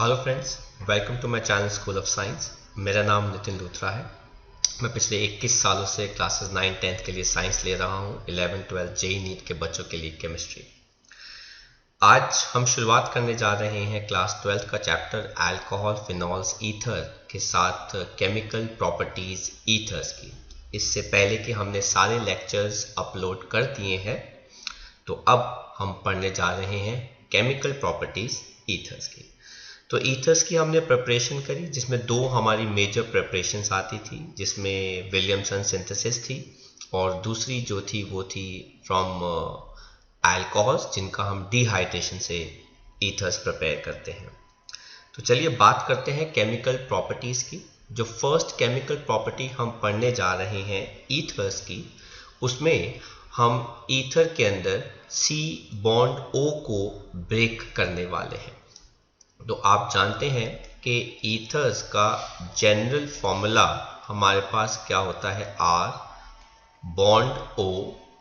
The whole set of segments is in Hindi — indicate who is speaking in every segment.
Speaker 1: Hello friends, welcome to my channel school of science. मेरा नाम नितिन लूथरा है। मैं पिछले 21 सालों से क्लासेस 9, 10 के लिए साइंस ले रहा हूँ। 11, 12 जेई नीट के बच्चों के लिए केमिस्ट्री। आज हम शुरुआत करने जा रहे हैं क्लास 12 का चैप्टर अल्कोहल, फिनॉल्स, ईथर के साथ केमिकल प्रॉपर्टीज ईथर्स की। इससे पहले कि हमने सारे लेक्चर्स अपलोड कर दिए हैं, तो अब हम पढ़ने जा रहे हैं केमिकल प्रॉपर्टीज ईथर्स की। तो ईथर्स की हमने प्रिपरेशन करी, जिसमें दो हमारी मेजर प्रिपरेशंस आती थी, जिसमें विलियमसन सिंथेसिस थी और दूसरी जो थी वो थी फ्रॉम अल्कोहल्स, जिनका हम डिहाइड्रेशन से ईथर्स प्रिपेयर करते हैं। तो चलिए बात करते हैं केमिकल प्रॉपर्टीज की। जो फर्स्ट केमिकल प्रॉपर्टी हम पढ़ने जा रहे हैं ईथर्स की, उसमें हम ईथर के अंदर C बॉन्ड O को ब्रेक करने वाले हैं। तो आप जानते हैं कि ईथर्स का जनरल फॉर्मूला हमारे पास क्या होता है, R बॉन्ड O,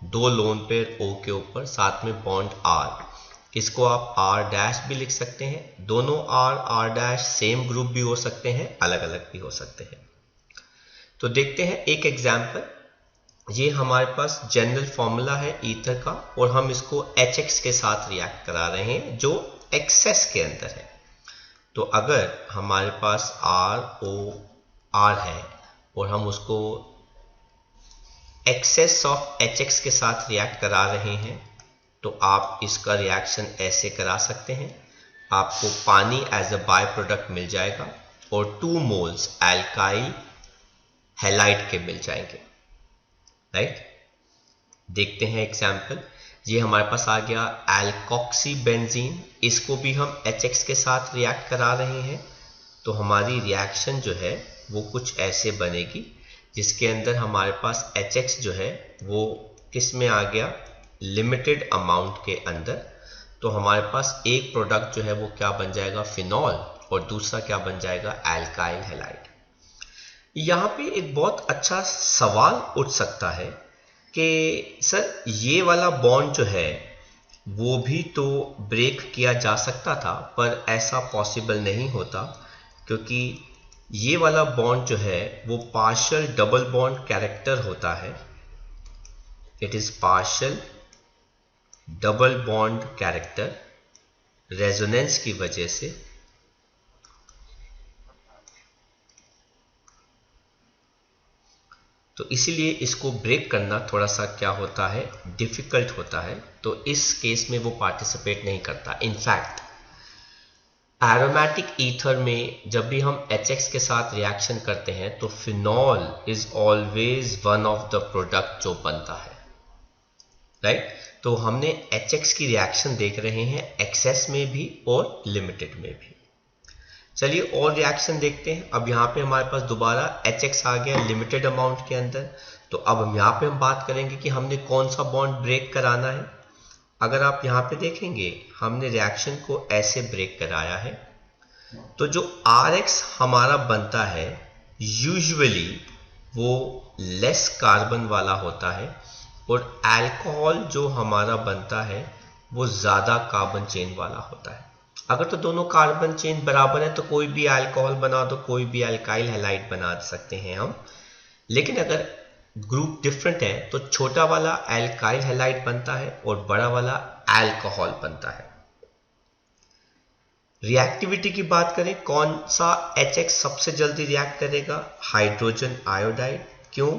Speaker 1: दो लोन पेयर O के ऊपर, साथ में बॉन्ड R। इसको आप R डैश भी लिख सकते हैं। दोनों R डैश सेम ग्रुप भी हो सकते हैं, अलग अलग भी हो सकते हैं। तो देखते हैं एक एग्जाम्पल। ये हमारे पास जनरल फॉर्मूला है ईथर का, और हम इसको HX के साथ रिएक्ट करा रहे हैं जो एक्सेस के अंदर है। तो अगर हमारे पास ROR है और हम उसको एक्सेस ऑफ HX के साथ रिएक्ट करा रहे हैं, तो आप इसका रिएक्शन ऐसे करा सकते हैं। आपको पानी एज अ बाय प्रोडक्ट मिल जाएगा और 2 मोल्स एल्काइल हैलाइड के मिल जाएंगे, राइट। देखते हैं एग्जाम्पल। ये हमारे पास आ गया एल्कोक्सी बेंजीन। इसको भी हम HX के साथ रिएक्ट करा रहे हैं। तो हमारी रिएक्शन जो है वो कुछ ऐसे बनेगी, जिसके अंदर हमारे पास HX जो है वो किस में आ गया, लिमिटेड अमाउंट के अंदर। तो हमारे पास एक प्रोडक्ट जो है वो क्या बन जाएगा, फिनॉल, और दूसरा क्या बन जाएगा, एल्काइल हैलाइड। यहाँ पे एक बहुत अच्छा सवाल उठ सकता है कि सर ये वाला बॉन्ड जो है वो भी तो ब्रेक किया जा सकता था, पर ऐसा पॉसिबल नहीं होता, क्योंकि ये वाला बॉन्ड जो है वो पार्शियल डबल बॉन्ड कैरेक्टर होता है। It is partial double bond character resonance की वजह से। तो इसीलिए इसको ब्रेक करना थोड़ा सा क्या होता है, डिफिकल्ट होता है। तो इस केस में वो पार्टिसिपेट नहीं करता। इनफैक्ट एरोमेटिक ईथर में जब भी हम HX के साथ रिएक्शन करते हैं, तो phenol is always one of the product जो बनता है, राइट। तो हमने HX की रिएक्शन देख रहे हैं एक्सेस में भी और लिमिटेड में भी। चलिए और रिएक्शन देखते हैं। अब यहाँ पे हमारे पास दोबारा HX आ गया लिमिटेड अमाउंट के अंदर। तो अब हम यहाँ पे हम बात करेंगे कि हमने कौन सा बॉन्ड ब्रेक कराना है। अगर आप यहाँ पे देखेंगे, हमने रिएक्शन को ऐसे ब्रेक कराया है। तो जो RX हमारा बनता है यूजुअली वो लेस कार्बन वाला होता है, और अल्कोहल जो हमारा बनता है वो ज़्यादा कार्बन चेन वाला होता है। अगर तो दोनों कार्बन चेन बराबर है तो कोई भी अल्कोहल बना दो, कोई भी अल्काइल हैलाइड बना सकते हैं हम। लेकिन अगर ग्रुप डिफरेंट है तो छोटा वाला अल्काइल हैलाइड बनता है और बड़ा वाला अल्कोहल बनता है। रिएक्टिविटी की बात करें, कौन सा HX सबसे जल्दी रिएक्ट करेगा, हाइड्रोजन आयोडाइड। क्यों,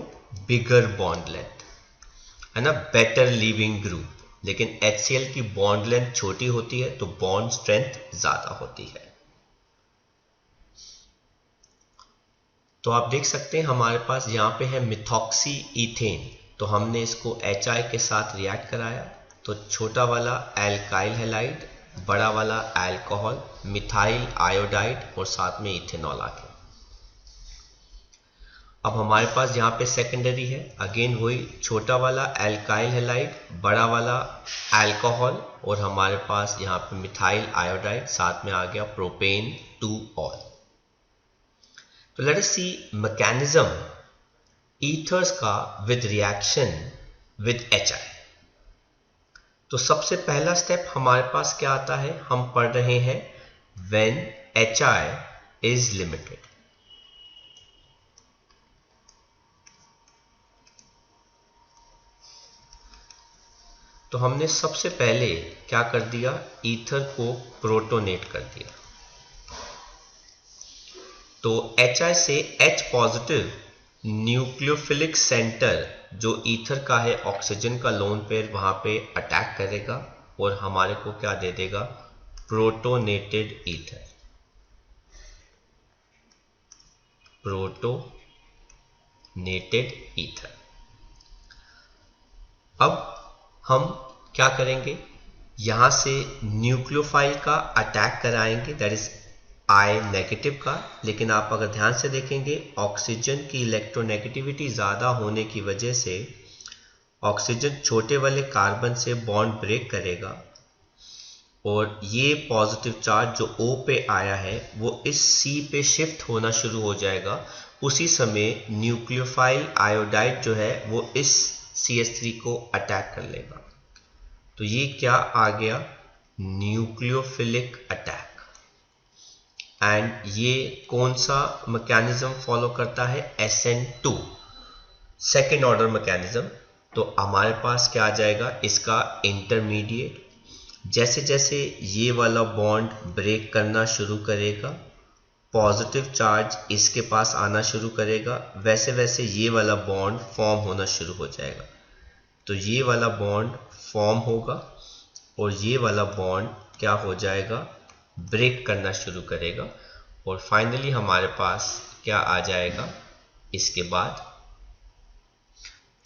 Speaker 1: बिगर बॉन्ड लेंथ है ना, बेटर लीविंग ग्रुप। लेकिन HCl की बॉन्ड लेंथ छोटी होती है तो बॉन्ड स्ट्रेंथ ज्यादा होती है। तो आप देख सकते हैं हमारे पास यहाँ पे है मिथॉक्सी ईथेन। तो हमने इसको HI के साथ रिएक्ट कराया, तो छोटा वाला एल्काइल हैलाइड, बड़ा वाला अल्कोहल, मिथाइल आयोडाइड और साथ में इथेनॉल आ गया। अब हमारे पास यहाँ पे सेकेंडरी है, अगेन वही छोटा वाला अल्काइल हैलाइड, बड़ा वाला अल्कोहल, और हमारे पास यहाँ पे मिथाइल आयोडाइड, साथ में आ गया प्रोपेन 2-ऑल। तो लेट अस सी मैकेनिज्म ईथर्स का विद रिएक्शन विद HI। तो सबसे पहला स्टेप हमारे पास क्या आता है, हम पढ़ रहे हैं व्हेन HI is limited. तो हमने सबसे पहले क्या कर दिया, ईथर को प्रोटोनेट कर दिया। तो HI से H पॉजिटिव न्यूक्लियोफिलिक सेंटर जो ईथर का है ऑक्सीजन का लोन पेयर वहां पे अटैक करेगा और हमारे को क्या दे देगा, प्रोटोनेटेड ईथर। Protonated ether. अब हम क्या करेंगे, यहां से न्यूक्लियोफाइल का अटैक कराएंगे, दैट इज I नेगेटिव का। लेकिन आप अगर ध्यान से देखेंगे ऑक्सीजन की इलेक्ट्रोनेगेटिविटी ज़्यादा होने की वजह से ऑक्सीजन छोटे वाले कार्बन से बॉन्ड ब्रेक करेगा और ये पॉजिटिव चार्ज जो O पे आया है वो इस C पे शिफ्ट होना शुरू हो जाएगा। उसी समय न्यूक्लियोफाइल आयोडाइड जो है वो इस CH3 को अटैक कर लेगा। तो ये क्या आ गया, न्यूक्लियोफिलिक अटैक। एंड ये कौन सा मैकेनिज्म फॉलो करता है, SN2, सेकेंड ऑर्डर मैकेनिज्म। तो हमारे पास क्या आ जाएगा, इसका इंटरमीडिएट। जैसे जैसे ये वाला बॉन्ड ब्रेक करना शुरू करेगा, पॉजिटिव चार्ज इसके पास आना शुरू करेगा, वैसे वैसे ये वाला बॉन्ड फॉर्म होना शुरू हो जाएगा। तो ये वाला बॉन्ड फॉर्म होगा और ये वाला बॉन्ड क्या हो जाएगा, ब्रेक करना शुरू करेगा और फाइनली हमारे पास क्या आ जाएगा, इसके बाद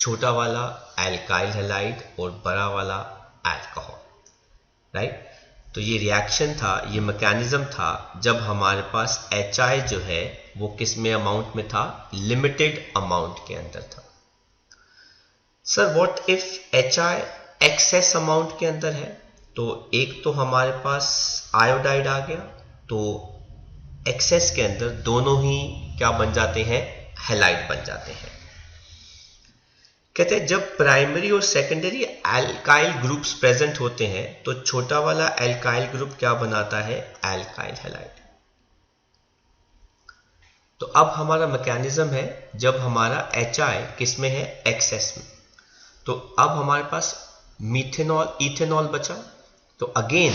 Speaker 1: छोटा वाला एल्काइल हैलाइड और बड़ा वाला अल्कोहल, राइट। तो ये रिएक्शन था, ये मैकेनिज्म था जब हमारे पास HI जो है वो किस में अमाउंट में था, लिमिटेड अमाउंट के अंदर था। Sir what if HI excess amount के अंदर है, तो एक तो हमारे पास आयोडाइड आ गया, तो एक्सेस के अंदर दोनों ही क्या बन जाते हैं, हैलाइड बन जाते हैं। कहते हैं जब प्राइमरी और सेकेंडरी एल्काइल ग्रुप्स प्रेजेंट होते हैं तो छोटा वाला एल्काइल ग्रुप क्या बनाता है, एल्काइल हैलाइड। तो अब हमारा मैकेनिज्म है जब हमारा HI किस में है, एक्सेस में। तो अब हमारे पास मीथेनॉल इथेनॉल बचा। तो अगेन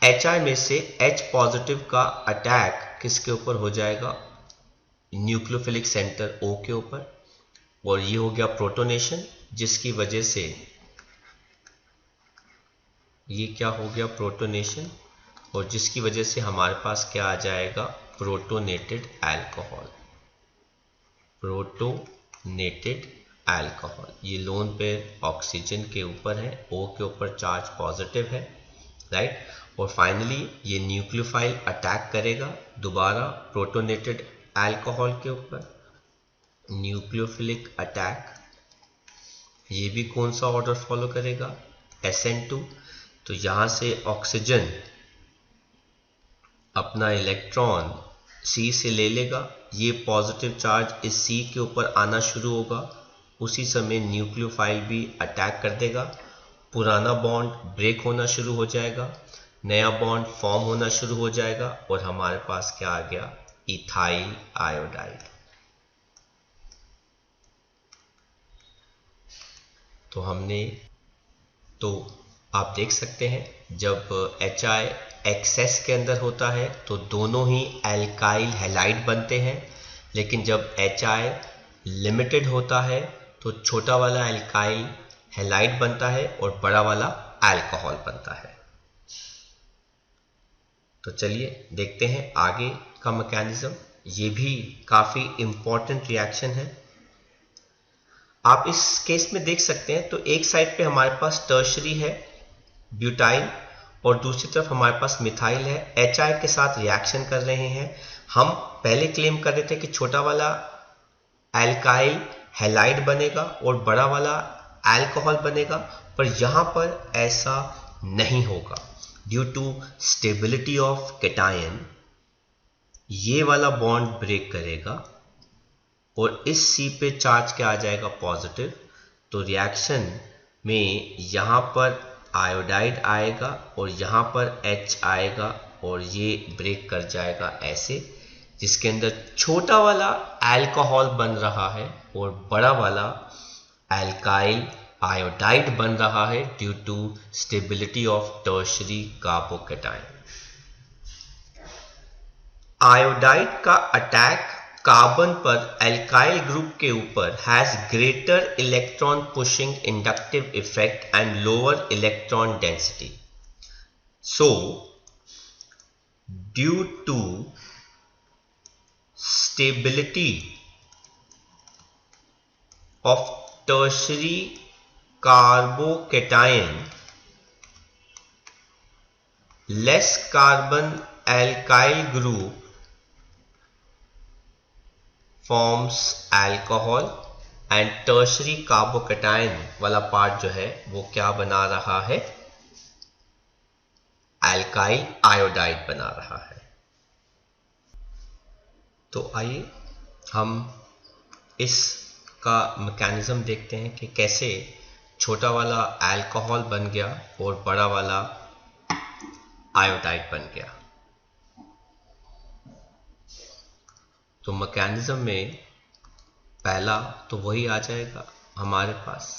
Speaker 1: HI में से H पॉजिटिव का अटैक किसके ऊपर हो जाएगा, न्यूक्लियोफिलिक सेंटर O के ऊपर, और ये हो गया प्रोटोनेशन, जिसकी वजह से ये क्या हो गया, प्रोटोनेशन, और जिसकी वजह से हमारे पास क्या आ जाएगा, प्रोटोनेटेड अल्कोहल। प्रोटोनेटेड अल्कोहल, ये लोन पेयर ऑक्सीजन के ऊपर है, O के ऊपर चार्ज पॉजिटिव है, राइट। और फाइनली ये न्यूक्लियोफाइल अटैक करेगा दोबारा प्रोटोनेटेड अल्कोहल के ऊपर, न्यूक्लियोफिलिक अटैक। ये भी कौन सा ऑर्डर फॉलो करेगा, SN2। तो यहां से ऑक्सीजन अपना इलेक्ट्रॉन C से ले लेगा, ये पॉजिटिव चार्ज इस C के ऊपर आना शुरू होगा, उसी समय न्यूक्लियोफाइल भी अटैक कर देगा, पुराना बॉन्ड ब्रेक होना शुरू हो जाएगा, नया बॉन्ड फॉर्म होना शुरू हो जाएगा और हमारे पास क्या आ गया, इथाइल आयोडाइड। तो आप देख सकते हैं जब HI एक्सेस के अंदर होता है तो दोनों ही एल्काइल हैलाइड बनते हैं, लेकिन जब HI लिमिटेड होता है तो छोटा वाला एल्काइल हैलाइड बनता है और बड़ा वाला अल्कोहल बनता है। तो चलिए देखते हैं आगे का मैकेनिज्म, ये भी काफी इंपॉर्टेंट रिएक्शन है। आप इस केस में देख सकते हैं तो एक साइड पे हमारे पास टर्शरी है ब्यूटाइल और दूसरी तरफ हमारे पास मिथाइल है, HI के साथ रिएक्शन कर रहे हैं। हम पहले क्लेम कर रहे थे कि छोटा वाला एल्काइल हैलाइड बनेगा और बड़ा वाला अल्कोहल बनेगा, पर यहां पर ऐसा नहीं होगा। Due to stability of cation ये वाला बॉन्ड ब्रेक करेगा और इस C पे चार्ज क्या आ जाएगा, पॉजिटिव। तो रिएक्शन में यहां पर आयोडाइड आएगा और यहां पर H आएगा और ये ब्रेक कर जाएगा ऐसे, जिसके अंदर छोटा वाला अल्कोहल बन रहा है और बड़ा वाला अल्काइल आयोडाइड बन रहा है due to stability of tertiary carbocation. Iodide का अटैक कार्बन पर अल्काइल ग्रुप के ऊपर has greater electron pushing inductive effect and lower electron density. So due to stability of tertiary carbocation, less carbon alkyl group forms alcohol and tertiary carbocation वाला पार्ट जो है वो क्या बना रहा है, अल्काइल आयोडाइड बना रहा है। तो आइए हम इस का मैकेनिज्म देखते हैं कि कैसे छोटा वाला अल्कोहल बन गया और बड़ा वाला आयोडाइड बन गया। तो मैकेनिज्म में पहला तो वही आ जाएगा हमारे पास,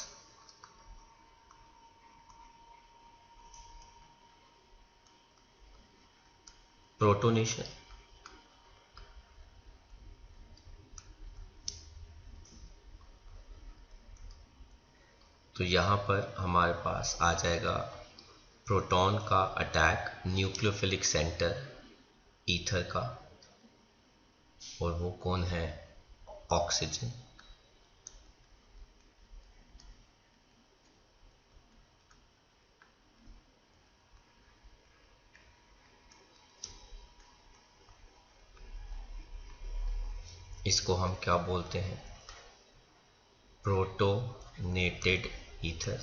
Speaker 1: प्रोटोनेशन। तो यहाँ पर हमारे पास आ जाएगा प्रोटॉन का अटैक न्यूक्लियोफिलिक सेंटर ईथर का, और वो कौन है, ऑक्सीजन। इसको हम क्या बोलते हैं, प्रोटोनेटेड ईथर।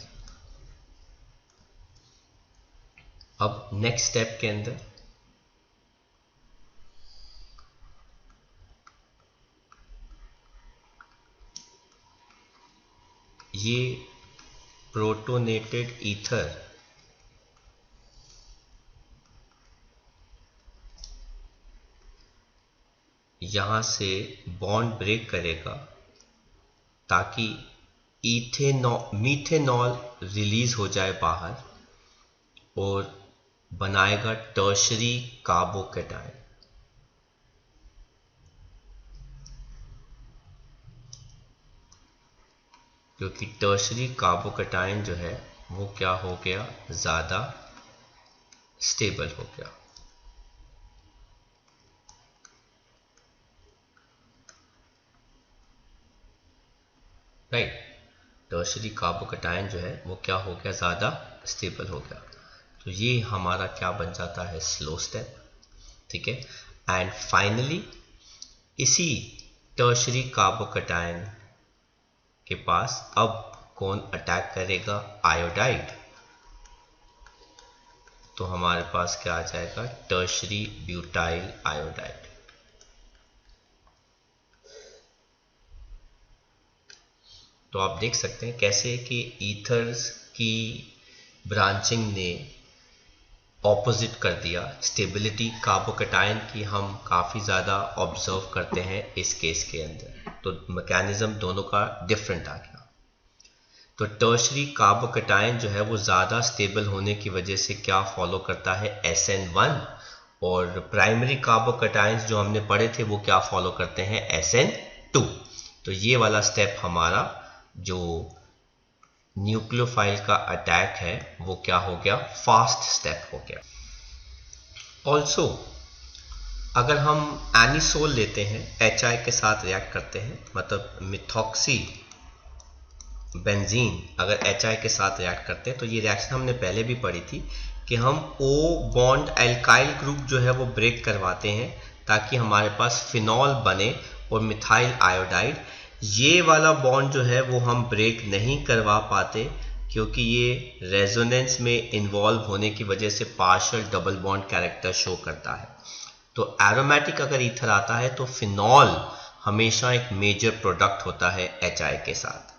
Speaker 1: अब नेक्स्ट स्टेप के अंदर ये प्रोटोनेटेड ईथर यहां से बॉन्ड ब्रेक करेगा ताकि मीथेनॉल रिलीज हो जाए बाहर और बनाएगा टर्शियरी कार्बोकैटायन। क्योंकि टर्शियरी कार्बोकैटायन जो है वो क्या हो गया, ज्यादा स्टेबल हो गया। राइट, टर्शियरी कार्बोकैटायन जो है वो क्या हो गया, ज़्यादा स्टेबल हो गया। तो ये हमारा क्या बन जाता है, स्लो स्टेप। ठीक है, एंड फाइनली इसी टर्शियरी कार्बोकैटायन के पास अब कौन अटैक करेगा, आयोडाइड। तो हमारे पास क्या आ जाएगा, टर्शियरी ब्यूटाइल आयोडाइड। तो आप देख सकते हैं कैसे कि ईथर्स की ब्रांचिंग ने ऑपोजिट कर दिया। स्टेबिलिटी कार्बोकैटायन की हम काफ़ी ज़्यादा ऑब्जर्व करते हैं इस केस के अंदर, तो मैकेनिज्म दोनों का डिफरेंट आ गया। तो टर्शियरी कार्बोकैटायन जो है वो ज़्यादा स्टेबल होने की वजह से क्या फॉलो करता है, SN1, और प्राइमरी कार्बोकैटायंस जो हमने पढ़े थे वो क्या फॉलो करते हैं, SN2। तो ये वाला स्टेप हमारा जो न्यूक्लियोफाइल का अटैक है वो क्या हो गया, फास्ट स्टेप हो गया। ऑल्सो अगर हम एनिसोल लेते हैं, HI के साथ रिएक्ट करते हैं, मतलब मिथॉक्सी बेंजीन अगर HI के साथ रिएक्ट करते हैं, तो ये रिएक्शन हमने पहले भी पढ़ी थी कि हम O बॉन्ड अल्काइल ग्रुप जो है वो ब्रेक करवाते हैं ताकि हमारे पास फिनॉल बने और मिथाइल आयोडाइड। ये वाला बॉन्ड जो है वो हम ब्रेक नहीं करवा पाते क्योंकि ये रेजोनेंस में इन्वॉल्व होने की वजह से partial double bond character show करता है। तो एरोमेटिक अगर ईथर आता है तो फिनॉल हमेशा एक मेजर प्रोडक्ट होता है HI के साथ।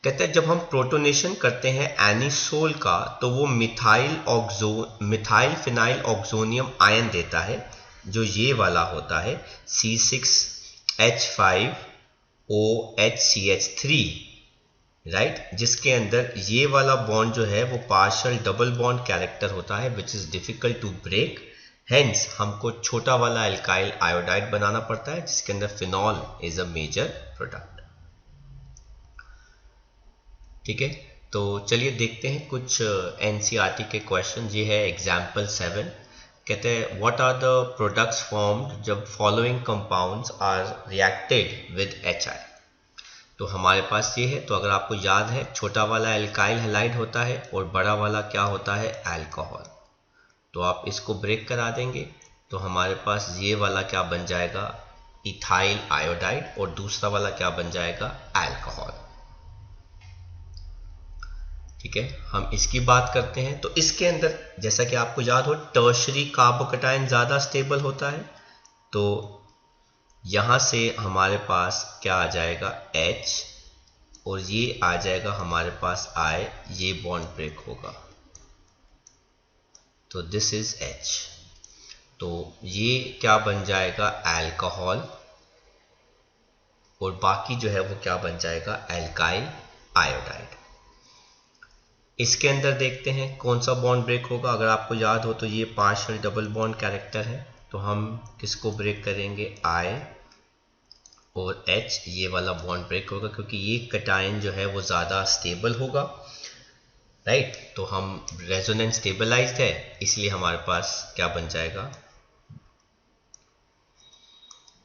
Speaker 1: कहते हैं जब हम प्रोटोनेशन करते हैं एनिसोल का तो वो मिथाइल फिनाइल ऑक्सोनियम आयन देता है, जो ये वाला होता है C6H5OHCH3, राइट, जिसके अंदर ये वाला बॉन्ड जो है वो पार्शियल डबल बॉन्ड कैरेक्टर होता है which is difficult to break, hence हमको छोटा वाला एल्काइल आयोडाइड बनाना पड़ता है जिसके अंदर phenol is a major product. ठीक है, तो चलिए देखते हैं कुछ एनसीईआरटी के क्वेश्चन। ये है एग्जाम्पल 7, कहते हैं what are the products formed जब following compounds are reacted with HI। तो हमारे पास ये है, तो अगर आपको याद है छोटा वाला एल्काइल हैलाइड होता है और बड़ा वाला क्या होता है अल्कोहल, तो आप इसको ब्रेक करा देंगे तो हमारे पास ये वाला क्या बन जाएगा इथाइल आयोडाइड और दूसरा वाला क्या बन जाएगा अल्कोहल। ठीक है, हम इसकी बात करते हैं। तो इसके अंदर जैसा कि आपको याद हो टर्शरी कार्बोकैटायन ज़्यादा स्टेबल होता है, तो यहाँ से हमारे पास क्या आ जाएगा H और ये आ जाएगा हमारे पास I, ये बॉन्ड ब्रेक होगा तो दिस इज H, तो ये क्या बन जाएगा अल्कोहल और बाकी जो है वो क्या बन जाएगा एल्काइल आयोडाइड। इसके अंदर देखते हैं कौन सा बॉन्ड ब्रेक होगा। अगर आपको याद हो तो ये पार्शियल डबल बॉन्ड कैरेक्टर है, तो हम किसको ब्रेक करेंगे I और H, ये वाला बॉन्ड ब्रेक होगा क्योंकि ये कैटायन जो है वो ज़्यादा स्टेबल होगा, राइट। तो हम रेजोनेंस स्टेबलाइज्ड है इसलिए हमारे पास क्या बन जाएगा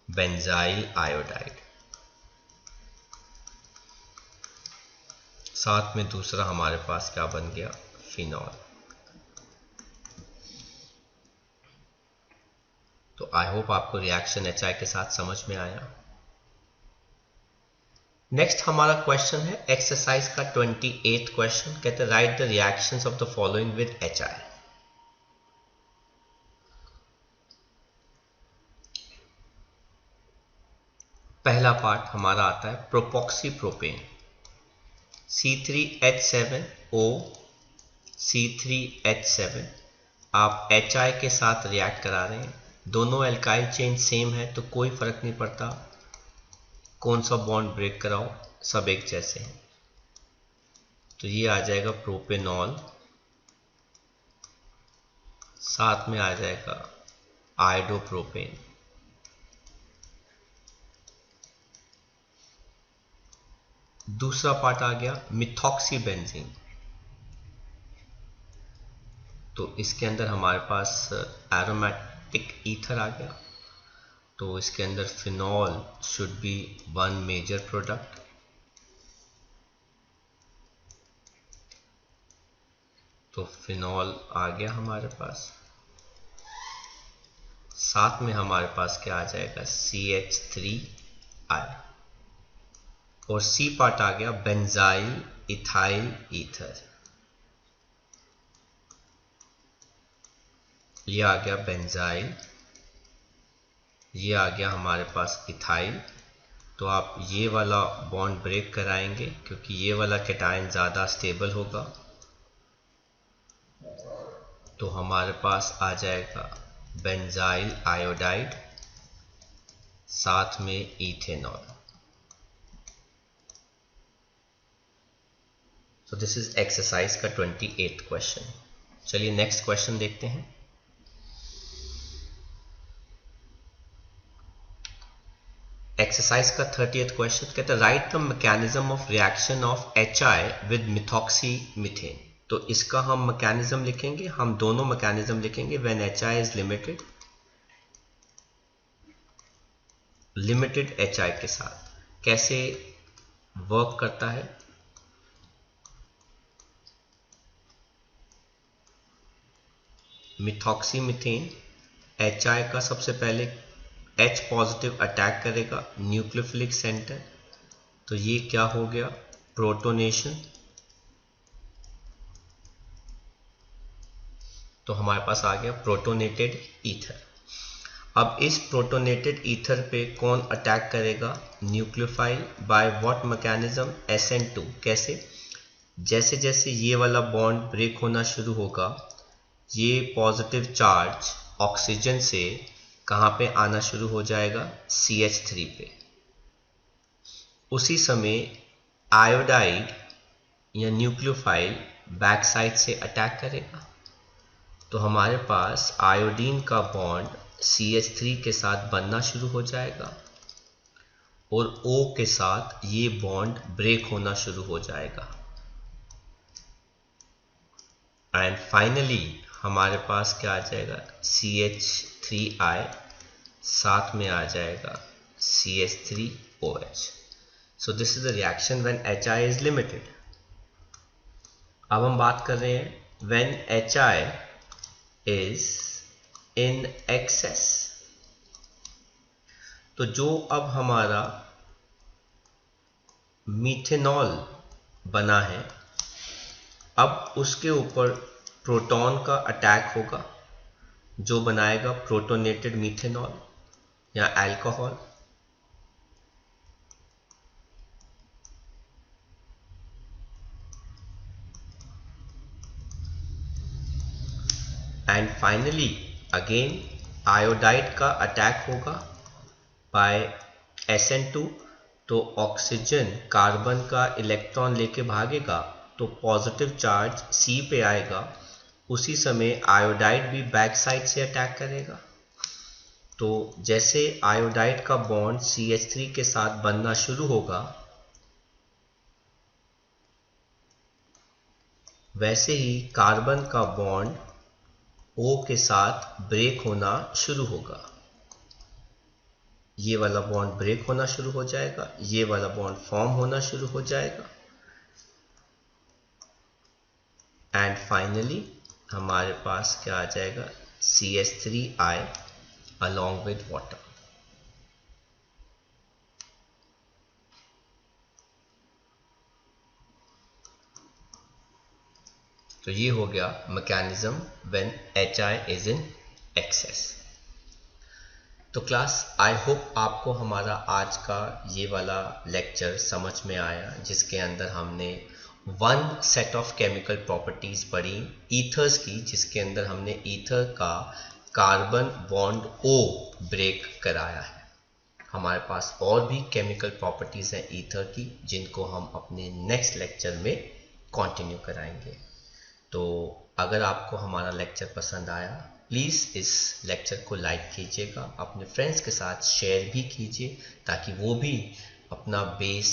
Speaker 1: बेंजाइल आयोडाइड, साथ में दूसरा हमारे पास क्या बन गया फिनॉल। तो आई होप आपको रिएक्शन HI के साथ समझ में आया। नेक्स्ट हमारा क्वेश्चन है एक्सरसाइज का 28 क्वेश्चन, कहते हैं right the reactions of the following with HI। पहला पार्ट हमारा आता है प्रोपॉक्सी प्रोपेन C3H7O C3H7, आप HI के साथ रिएक्ट करा रहे हैं, दोनों एल्काइल चेन सेम है तो कोई फर्क नहीं पड़ता कौन सा बॉन्ड ब्रेक कराओ, सब एक जैसे हैं। तो ये आ जाएगा प्रोपेनॉल, साथ में आ जाएगा आयोडोप्रोपेन, दूसरा पार्ट आ गया मिथॉक्सीबेंजीन, तो इसके अंदर हमारे पास एरोमेटिक ईथर आ गया, तो इसके अंदर phenol should be one major product. तो फिनॉल आ गया हमारे पास, साथ में हमारे पास क्या आ जाएगा CH3I और C पार्ट आ गया बेंजाइल इथाइल ईथर, ये आ गया बेंजाइल, ये आ गया हमारे पास इथाइल। तो आप ये वाला बॉन्ड ब्रेक कराएंगे क्योंकि ये वाला कैटायन ज़्यादा स्टेबल होगा, तो हमारे पास आ जाएगा बेंजाइल आयोडाइड साथ में ethanol. So this is exercise का 28 क्वेश्चन। चलिए नेक्स्ट क्वेश्चन देखते हैं। एक्सरसाइज का 30th क्वेश्चन कहता है right the mechanism of reaction of HI with methoxy methane. तो इसका हम मैकेनिज्म लिखेंगे, हम दोनों मैकेनिज्म लिखेंगे when HI is limited HI के साथ कैसे वर्क करता है। मिथॉक्सी मीथेन HI का सबसे पहले H पॉजिटिव अटैक करेगा न्यूक्लियोफिलिक सेंटर, तो ये क्या हो गया प्रोटोनेशन, तो हमारे पास आ गया प्रोटोनेटेड ईथर। अब इस प्रोटोनेटेड ईथर पे कौन अटैक करेगा? Nucleophile. By what mechanism? SN2। कैसे? जैसे जैसे ये वाला बॉन्ड ब्रेक होना शुरू होगा, ये पॉजिटिव चार्ज ऑक्सीजन से कहाँ पे आना शुरू हो जाएगा? CH3 पे। उसी समय आयोडाइड या न्यूक्लियोफाइल बैक साइड से अटैक करेगा, तो हमारे पास आयोडीन का बॉन्ड CH3 के साथ बनना शुरू हो जाएगा और O के साथ ये बॉन्ड ब्रेक होना शुरू हो जाएगा। एंड फाइनली हमारे पास क्या आ जाएगा? CH3I, साथ में आ जाएगा CH3OH। So this is the reaction when HI is limited. अब हम बात कर रहे हैं when HI is in excess. तो जो अब हमारा मीथेनॉल बना है, अब उसके ऊपर प्रोटॉन का अटैक होगा जो बनाएगा प्रोटोनेटेड मीथेनॉल या alcohol. And finally again iodide का अटैक होगा बाय SN2। तो ऑक्सीजन कार्बन का इलेक्ट्रॉन लेके भागेगा तो पॉजिटिव चार्ज C पे आएगा। उसी समय आयोडाइड भी बैक साइड से अटैक करेगा। तो जैसे आयोडाइड का बॉन्ड CH3 के साथ बनना शुरू होगा, वैसे ही कार्बन का बॉन्ड O के साथ ब्रेक होना शुरू होगा। ये वाला बॉन्ड ब्रेक होना शुरू हो जाएगा, ये वाला बॉन्ड फॉर्म होना शुरू हो जाएगा एंड फाइनली हमारे पास क्या आ जाएगा? CH3I along with water। तो ये हो गया mechanism when HI is in excess. तो क्लास, आई होप आपको हमारा आज का ये वाला लेक्चर समझ में आया, जिसके अंदर हमने one set of chemical properties पढ़ी ईथर्स की, जिसके अंदर हमने ईथर का कार्बन बॉन्ड O ब्रेक कराया है। हमारे पास और भी केमिकल प्रॉपर्टीज हैं ईथर की, जिनको हम अपने नेक्स्ट लेक्चर में कंटिन्यू कराएंगे। तो अगर आपको हमारा लेक्चर पसंद आया, प्लीज़ इस लेक्चर को लाइक कीजिएगा, अपने फ्रेंड्स के साथ शेयर भी कीजिए, ताकि वो भी अपना बेस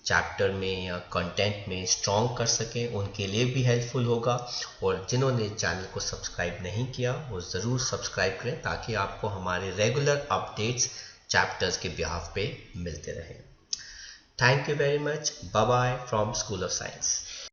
Speaker 1: चैप्टर में या कंटेंट में स्ट्रॉन्ग कर सकें। उनके लिए भी हेल्पफुल होगा। और जिन्होंने चैनल को सब्सक्राइब नहीं किया, वो ज़रूर सब्सक्राइब करें, ताकि आपको हमारे रेगुलर अपडेट्स चैप्टर्स के बिहाफ पे मिलते रहें। Thank you very much. Bye bye from school of science.